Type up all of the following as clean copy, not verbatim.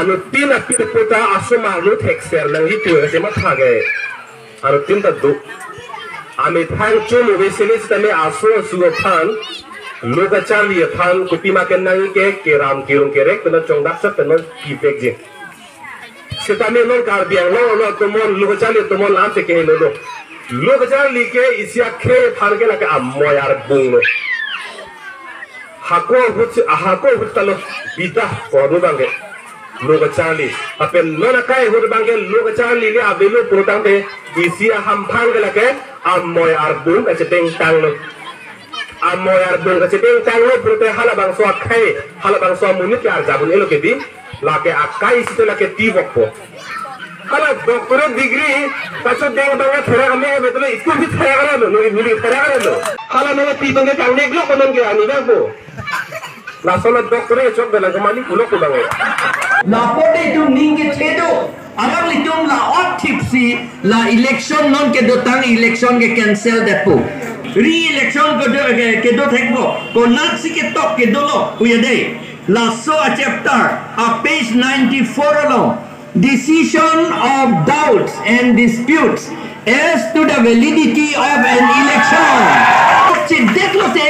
anu tin api puta asuma lu Thek ser Nangji tu sema thage anu tin ta du ami thang chumu vesini stame aso sugo phan loka charli phan kupi makan Nangji ke ram kirung kerek pena Chongdat sa pena kipek je Sita me non kar biang lo tomon loka charli tomon lam se ke lo do loka charli ke isya khe phan ke la ke amoyar bung lo hako hut talo bita kodu bangke loka charli apen nona kai hut bangke loka charli le abelo protang te isia ham phang ke la ke amoyar bung ke teng tang lo amoyar bung ke teng tang lo prote hala bang so khai hala bang so munit ke jabun elo ke di la ke akai sito la ke tibok po hala doctor degree kaso deng banga thera ame betule school bhi thera kara no mili thera kara no hala no tibong ke kang neglo konon ke ani ba ko la solo doctor e chok bela kamali kulo ko bango la pode tu ninge chedo agar litum la ot tipsi la election non ke do tang election ke cancel depo re-election ke do thekbo ko naksi ke top ke do lo uyade la so a chapter a page 94 along decision of doubts and disputes as to the validity of an election che deklo te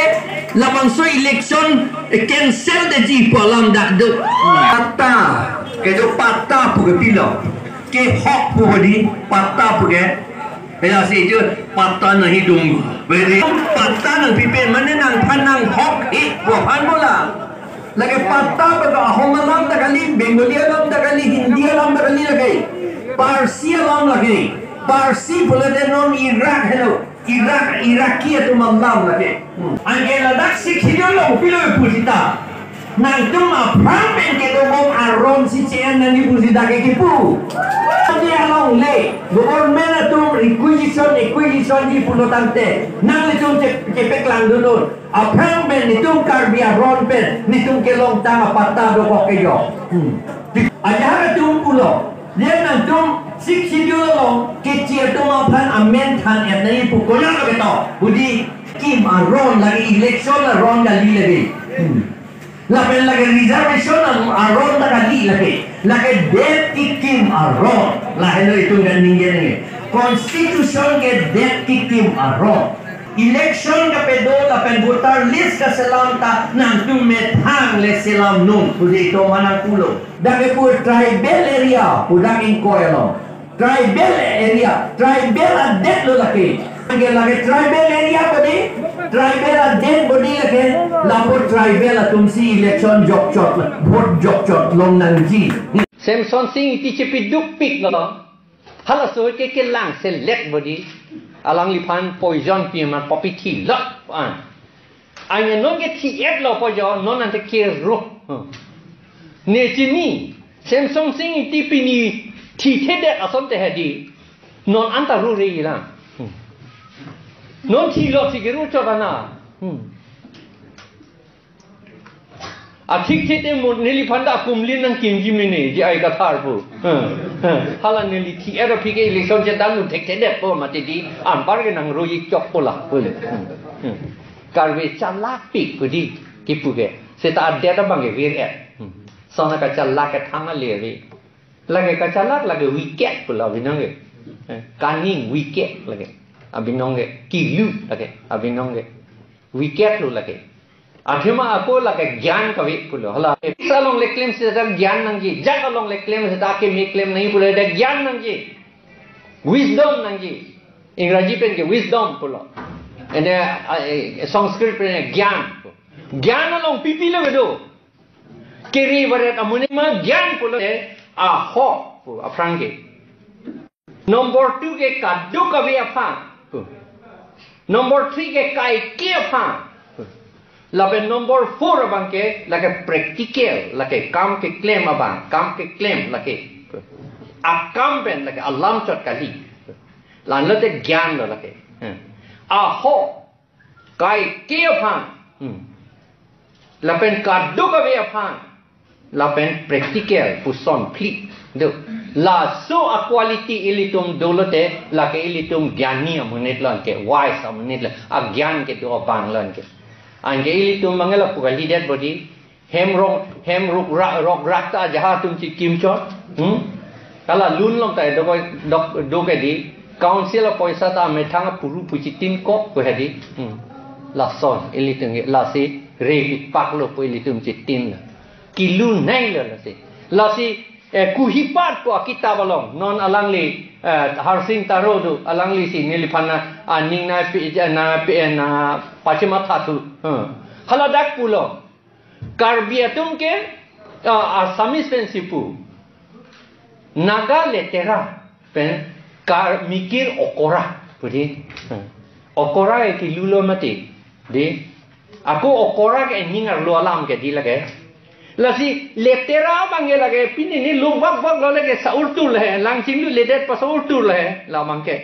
la bangso election cancel de ji polam dak do pata ke do pata pu ke pilo ke hok pu di pata pu ke ela se je pata na hidung beri pata na pipe mane nang phanang hok i bo phan bola lagi pata baga homalam takali bengali alam takali hindi alam takali lagi parsi alam lagi parsi boleh non Iraq hello Iraki itu malam lagi angela dak sikhiyo lo pilo pusita nang tuma prampen ke do mom aron si chen nang di pusita ke kipu dia along le government tu requisition di puno tante nang le tum cepek lang dunun APHARMAN nitum karbia ron pen nitum ke long tang pata do ko ke yo ajara tum pulo dia nang tum sikhiyo lo ke chia tum aphan amen than et nai pu ko la ke to budi kim aron lagi election la ron gali lagi lapen lagi reservation aron gali lagi lagi death kim aron la hello itu gan ninge ni constitution ke death kim aron election ka pedo lapen voter list ka selam ta nang tu methang le selam nun budi to manang pulo dake pu tribal area pudang in koelo tribal area tribal adet lo laki lagi tribal area bodi tribal adet bodi laki lapo tribal tumsi election jok chot vote jok chot long Nangji Samson sing iti cepi duk pik lo hala so ke lang select bodi alang lipan poison pi man popi thi lot anya non ke thi et lo poison non ante ke ro ne chini Samson sing iti pini thi thede asom te hadi non anta ru re la non thi lo thi geru chobana athik thete mo neli phanda kumlin nang kimji mine ji ai ka thar bu hala neli thi era phike election je dam nu thek thede po ma ti di an par ke nang royi chok pola pule karve chalak pik pudi kipuge seta adya ta bange vir et sona ka chalak ka thanga lewe lage ka chalak lage wicket pula binange kaning wicket lage abinonge kilu lage abinonge wicket lu lage akhima ako lage gyan kavi pulo hala salong le claim se ta gyan nangji jak along le claim se ta ke me claim nahi pule da gyan nangji wisdom nangji इंग्रजी pen ke wisdom pulo ene sanskrit pen gyan gyan along pipi le do kiri baret amune ma gyan pulo a ho aprange number 2 ke kadu kavi apha number 3 ke kai ke apha labe number 4 abang ke lage practical lage kam ke claim abang kam ke claim lage akam pen lage alam chot kali lan lo te gyan lo lage a ho kai ke apha lapen kadu kavi apha lapen practical puson pli do la so a quality ilitum dolote la ke ilitum gyani amunit lan ke wise amunit la a gyan ke do bang lan ke ange ilitum mangala pugali dat body hem rok rakta jaha tum ci kim chot kala lun long tai do ke di council poisa ta methang puru pucitin kop ko hedi la son elitung la si re pak lo po elitum citin ki lu nai la si ku hipat po kita balong non alang li harsing tarodu alang li si nilipana aning na pachima thatu haladak pulo karbiatum ke asamis pensipu naga letera pen kar mikir okora pudi okora ki lulo mati di aku okora ke ningar lo alam ke di lage lasi letera bange lage pini ni lu wak lo lage saur tu le lang ching lu ledet pa saur tu le la mangke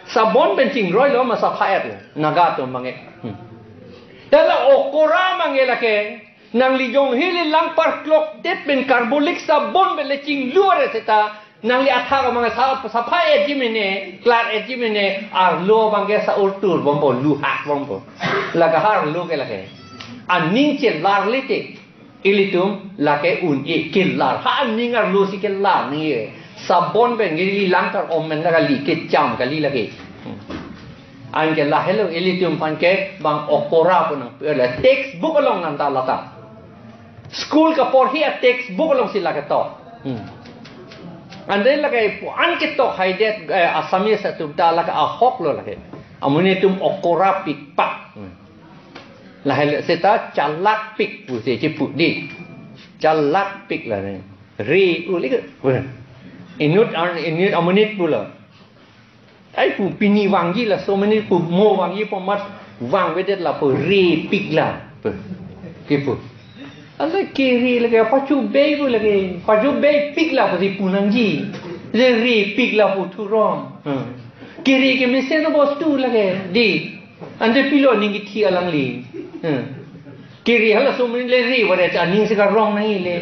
sabon ben ching roi lo ma sa phaet naga to mangi dala okora mangi lage nang li jong hili lang par klok det ben karbolic sabon ben le ching luare seta nang li atha ka mga sa phaet jimene klar et jimene ar lo bange sa urtur bombo lu hak bombo laga har lu ke lage aning che lar lite ilitum lake un e killar ha ningar lu si killar ni sabon ben li lang tar om men laga li ke cham ka li lage an ke la hello ilitum pan ke bang okora pun la textbook along nan ta lata school ka por hi textbook along sila ka to and then lage an ke to haidet asami sa tu ta laka a hok lo lage amune tum okora pik pak la hel seta chalak pik pu se chi pu di chalak pik la ne ri u lik inut amunit pula ai pu pini wangi la so many pu mo wangi po mat wang wedet la pu ri pik la pu ki pu ala kiri lagi pacu bay bu lagi pacu bay pik la pu di pu Nangji le ri pik la pu turom kiri ke mesen bos tu lagi di ande pilo ningi thi alang li kiri hala so many le ri wada cha ning se ka rong nai le